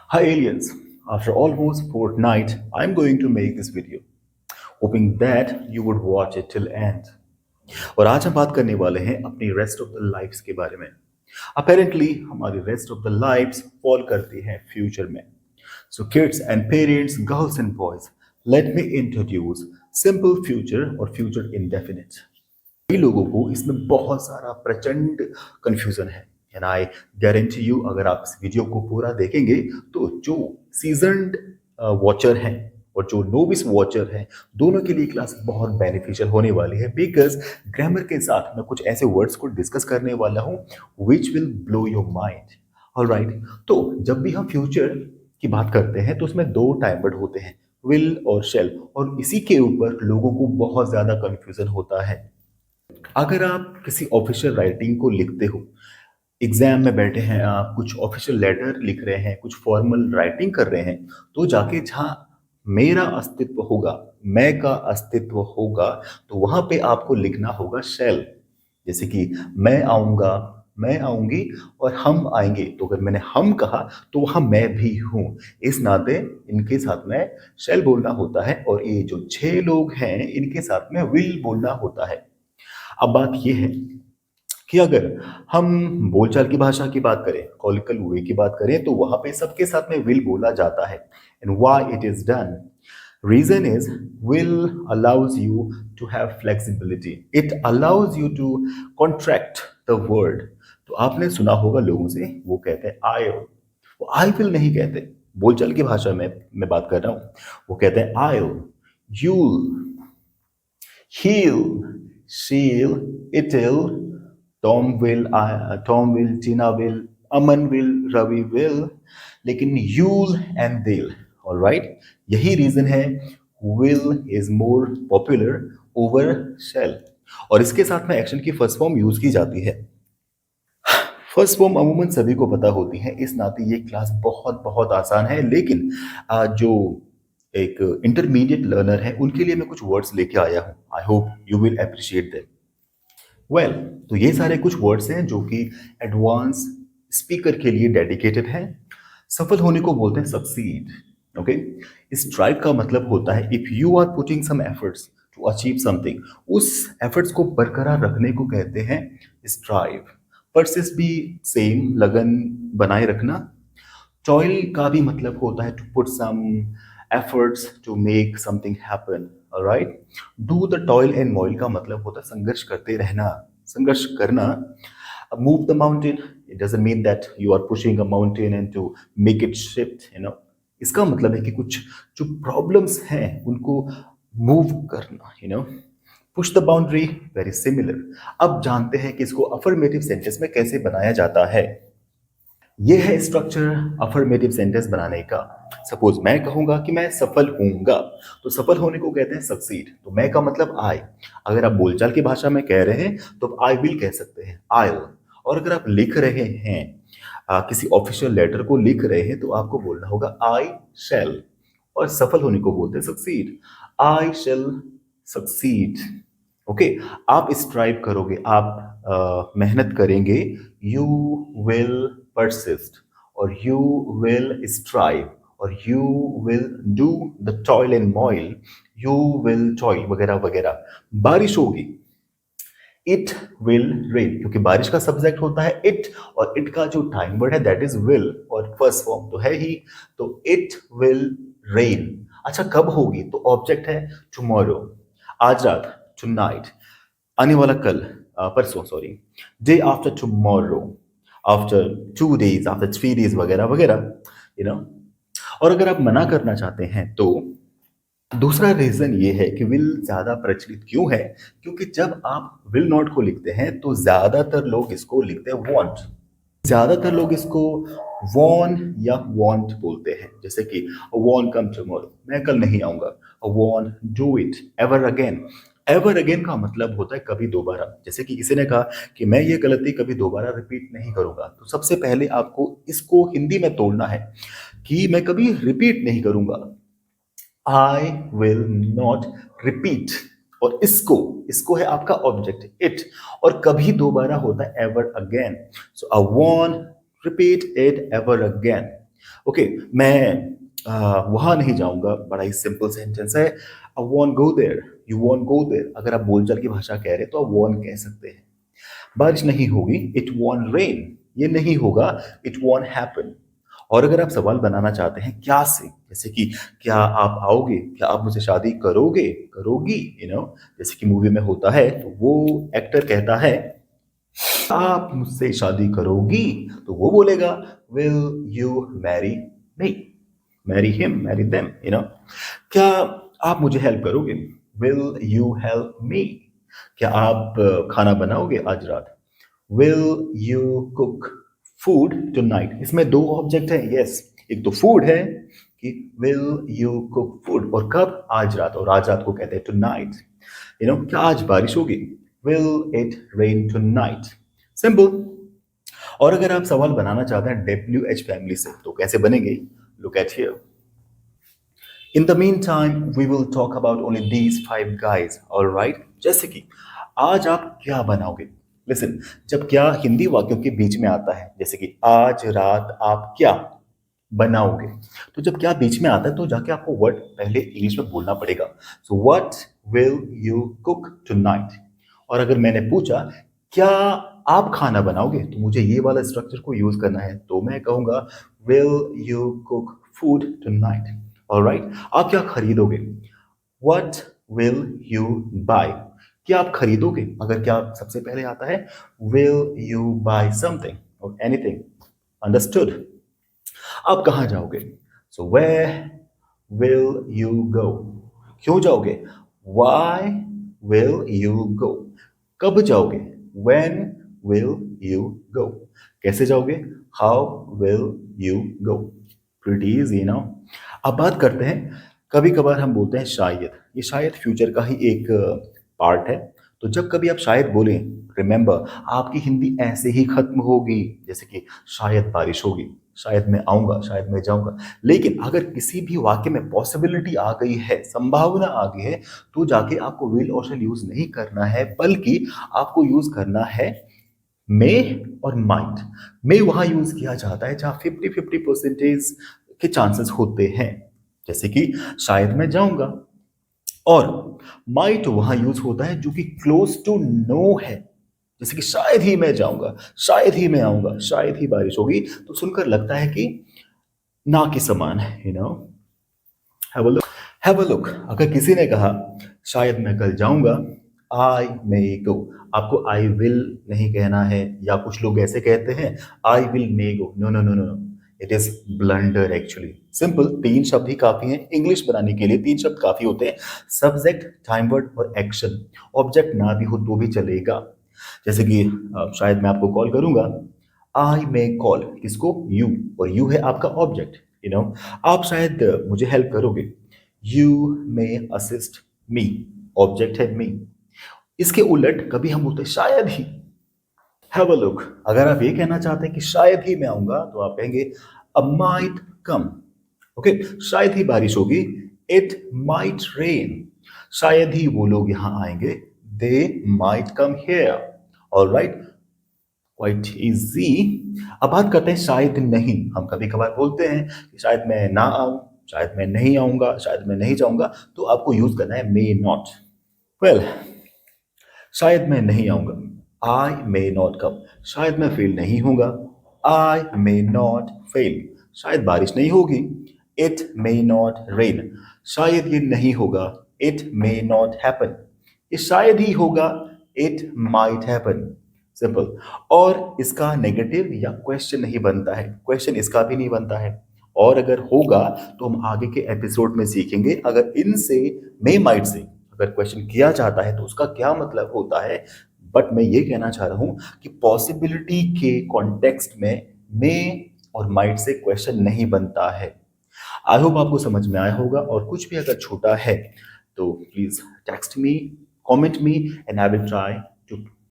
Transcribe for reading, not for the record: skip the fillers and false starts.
Hi aliens, after almost fortnight, I'm going to make this video, hoping that you would watch it till end. और आज हम बात करने वाले हैं अपनी रेस्ट ऑफ द लाइफ्स के बारे में। अपेरेंटली हमारी rest of the lives fall करती हैं फ्यूचर में। So kids and parents, girls and boys, let me introduce simple future और फ्यूचर इंडेफिनिट। कई लोगों को इसमें बहुत सारा प्रचंड कंफ्यूजन है एंड आई गारंटी यू, अगर आप इस वीडियो को पूरा देखेंगे तो जो सीजन्ड वॉचर हैं और जो नोविस वॉचर हैं, दोनों के लिए क्लास बहुत बेनिफिशियल होने वाली है। बिकॉज ग्रामर के साथ मैं कुछ ऐसे वर्ड्स को डिस्कस करने वाला हूँ which will blow your mind. Alright, तो जब भी हम फ्यूचर की बात करते हैं तो उसमें दो टाइम वर्ड होते हैं, विल और शेल, और इसी के ऊपर लोगों को बहुत ज़्यादा कन्फ्यूजन होता है। अगर आप किसी ऑफिशियल राइटिंग को लिखते हो, एग्जाम में बैठे हैं आप, कुछ ऑफिशियल लेटर लिख रहे हैं, कुछ फॉर्मल राइटिंग कर रहे हैं, तो जाके जहाँ मेरा अस्तित्व होगा, मैं का अस्तित्व होगा, तो वहां पे आपको लिखना होगा शैल। जैसे कि मैं आऊंगा, मैं आऊंगी और हम आएंगे, तो अगर मैंने हम कहा तो वहां मैं भी हूं। इस नाते इनके साथ में शैल बोलना होता है, और ये जो 6 लोग हैं इनके साथ में विल बोलना होता है। अब बात यह है कि अगर हम बोलचाल की भाषा की बात करें, कॉलिकल वे की बात करें, तो वहां पे सबके साथ में विल बोला जाता है। And why it is done? Reason is will allows you to have flexibility, it allows you to contract the word. तो आपने सुना होगा लोगों से, वो कहते हैं आई, वो आई विल नहीं कहते। बोलचाल की भाषा में मैं बात कर रहा हूं, वो कहते हैं आई, you'll, he'll, she'll, it'll, Tom will, Tina will, Aman will, Ravi will, लेकिन you'll and they'll, all right? यही रीजन है will is more popular over shall। और इसके साथ में एक्शन की फर्स्ट फॉर्म यूज की जाती है। फर्स्ट फॉर्म अमूमन सभी को पता होती है, इस नाते ये क्लास बहुत बहुत आसान है। लेकिन जो एक इंटरमीडिएट लर्नर है उनके लिए मैं कुछ वर्ड्स लेके आया हूं। I hope you will appreciate them. Well, तो ये सारे कुछ वर्ड्स हैं जो कि एडवांस स्पीकर के लिए डेडिकेटेड हैं। सफल होने को बोलते हैं सक्सीड। ओके, स्ट्राइव का मतलब होता है if you are putting some efforts to achieve something, उस एफर्ट्स को बरकरार रखने को कहते हैं स्ट्राइव। परसिस्ट भी सेम, लगन बनाए रखना। टॉयल का भी मतलब होता है to put some efforts to make something happen. Alright, do the toil and moil का मतलब होता है संघर्ष करते रहना, संघर्ष करना। Move the mountain, it doesn't mean that you are pushing a mountain and to make it shift, you know. इसका मतलब है कि कुछ जो प्रॉब्लम्स हैं उनको मूव करना, you know. Push the boundary, very similar. अब जानते हैं कि इसको अफर्मेटिव सेंटेंस में कैसे बनाया जाता है। यह है स्ट्रक्चर अफर्मेटिव सेंटेंस बनाने का। सपोज मैं कहूंगा कि मैं सफल होऊंगा, तो सफल होने को कहते हैं सक्सीड। तो मैं का मतलब आई। अगर आप बोलचाल की भाषा में कह रहे हैं तो आप आई विल कह सकते हैं, आई। और अगर आप लिख रहे हैं, किसी ऑफिशियल लेटर को लिख रहे हैं, तो आपको बोलना होगा आई शैल। और सफल होने को बोलते हैं सक्सीड, आई शैल सक्सीड। ओके, आप स्ट्राइव करोगे, आप मेहनत करेंगे, यू विल persist, और you will strive, और you will do the toil and moil, you will toil वगैरह वगैरह। बारिश होगी, it will rain, क्योंकि बारिश का सब्जेक्ट होता है it, और it का जो टाइम वर्ड है दैट इज will, और फर्स्ट फॉर्म तो है ही, तो it will rain। अच्छा, कब होगी? तो ऑब्जेक्ट है tomorrow, आज रात, tonight, आने वाला कल, परसों, sorry, day after tomorrow, after 2 days, after 3 days वगैरह वगैरह, यू नो। और अगर आप मना करना चाहते हैं तो दूसरा रीजन ये है कि विल ज्यादा प्रचलित क्यों है, क्योंकि जब आप विल नॉट को लिखते हैं तो ज्यादातर लोग इसको लिखते हैं वॉन्ट। ज्यादातर लोग इसको वॉन या वॉन्ट बोलते हैं। जैसे कि वॉन कम टुमारो, मैं कल नहीं आऊंगा। Won't do it ever again. Ever again का मतलब होता है कभी दोबारा। जैसे कि किसी ने कहा कि मैं ये गलती कभी दोबारा रिपीट नहीं करूंगा, तो सबसे पहले आपको इसको हिंदी में तोड़ना है कि मैं कभी रिपीट नहीं करूंगा, आई विल नॉट रिपीट। और इसको इसको है आपका ऑब्जेक्ट इट, और कभी दोबारा होता है ever again. So I won't repeat it ever again. Okay, मैं वहाँ नहीं जाऊँगा, बड़ा ही सिंपल सेंटेंस है। I won't go there, you won't go there. अगर आप बोलचाल की भाषा कह रहे हैं तो आप वोंट कह सकते हैं। बारिश नहीं होगी, इट वोंट रेन। ये नहीं होगा, इट वोंट हैपन। और अगर आप सवाल बनाना चाहते हैं क्या से, जैसे कि क्या आप आओगे, क्या आप मुझसे शादी करोगे, करोगी, जैसे कि मूवी में होता है, तो वो एक्टर कहता है आप मुझसे शादी करोगी, तो वो बोलेगा will you marry me, marry him, marry them, क्या आप मुझे हेल्प करोगे, विल यू हेल्प मी। क्या आप खाना बनाओगे आज रात, will you cook food tonight. इसमें दो ऑब्जेक्ट है, यस। एक तो फूड है कि विल यू कुक फूड, और कब, आज रात, और आज रात को कहते हैं टुनाइट। क्या आज बारिश होगी, will it rain tonight. Simple. और अगर आप सवाल बनाना चाहते हैं WH फैमिली से, तो कैसे बनेंगे, look at here. In the meantime, we will talk about only these five guys, alright? जैसे कि आज आप क्या बनाओगे? Listen, जब क्या हिंदी वाक्यों के बीच में आता है, जैसे कि आज रात आप क्या बनाओगे, तो जब क्या बीच में आता है तो जाके आपको वर्ड पहले इंग्लिश में बोलना पड़ेगा। So what will you cook tonight? और अगर मैंने पूछा क्या आप खाना बनाओगे, तो मुझे ये वाला स्ट्रक्चर को यूज करना है, तो मैं कहूंगा will you cook food tonight? Alright, आप क्या खरीदोगे, What will you buy? क्या आप खरीदोगे, अगर क्या सबसे पहले आता है will you buy something or anything? Understood? आप कहाँ जाओगे, so where will you go? क्यों जाओगे, why will you go? कब जाओगे, when will you go? कैसे जाओगे, how will you go? Pretty easy, अब बात करते हैं, कभी कभार हम बोलते हैं शायद। ये शायद फ्यूचर का ही एक पार्ट है। तो जब कभी आप शायद बोलें, रिमेंबर, आपकी हिंदी ऐसे ही खत्म होगी, जैसे कि शायद बारिश होगी, शायद मैं आऊंगा, शायद मैं जाऊंगा। लेकिन अगर किसी भी वाक्य में पॉसिबिलिटी आ गई है, संभावना आ गई है, तो जाके आपको विल और शैल यूज नहीं करना है, बल्कि आपको यूज करना है मे और माइट। मे वहां यूज किया जाता है जहां 50-50% के चांसेस होते हैं, जैसे कि शायद मैं जाऊंगा। और माइट वहां यूज होता है जो कि क्लोज टू नो है, जैसे कि शायद ही मैं जाऊंगा, शायद ही मैं आऊंगा, शायद ही बारिश होगी, तो सुनकर लगता है कि ना के समान है, have a look. Have a look, अगर किसी ने कहा शायद मैं कल जाऊंगा, आई मे गो, आपको आई विल नहीं कहना है, या कुछ लोग ऐसे कहते हैं I will may go, no no no no no, it is blunder actually. Simple, तीन शब्द ही काफी हैं इंग्लिश बनाने के लिए, तीन शब्द काफी होते हैं, सब्जेक्ट, टाइम वर्ड और एक्शन। ऑब्जेक्ट ना भी हो तो भी चलेगा, जैसे कि शायद मैं आपको कॉल करूंगा, आई मे कॉल, किसको, यू, और यू है आपका ऑब्जेक्ट, आप शायद मुझे हेल्प करोगे, you may assist me, object है मी। इसके उलट कभी हम बोलते हैं शायद ही, हैव अ लुक, अगर आप ये कहना चाहते हैं कि शायद ही मैं आऊंगा, तो आप कहेंगे अ माइट कम। ओके, शायद ही बारिश होगी, इट माइट रेन। शायद ही वो लोग यहां आएंगे, they might come here. Alright, quite easy. अब बात करते हैं शायद नहीं। हम कभी कभार बोलते हैं कि शायद मैं ना आऊं, शायद मैं नहीं आऊंगा, शायद मैं नहीं जाऊंगा, तो आपको यूज करना है मे नॉट। वेल, शायद मैं नहीं आऊंगा, आई मे नॉट कम, शायद मैं फेल नहीं होगा, आई मे नॉट फेल, शायद बारिश नहीं होगी, इट मे नॉट रेन, शायद ये नहीं होगा, इट मे नॉट हैपन, ये शायद ही होगा, इट माइट हैपन। सिंपल। और इसका नेगेटिव या क्वेश्चन नहीं बनता है, क्वेश्चन इसका भी नहीं बनता है, और अगर होगा तो हम आगे के एपिसोड में सीखेंगे, अगर इनसे मे माइट से अगर क्वेश्चन किया जाता है तो उसका क्या मतलब होता है। बट मैं ये कहना चाह रहा हूं कि पॉसिबिलिटी के कॉन्टेक्स्ट में मे और माइट से क्वेश्चन नहीं बनता है। आई होप आपको समझ में आया होगा, और कुछ भी अगर छोटा है तो please text me, comment me, and I will try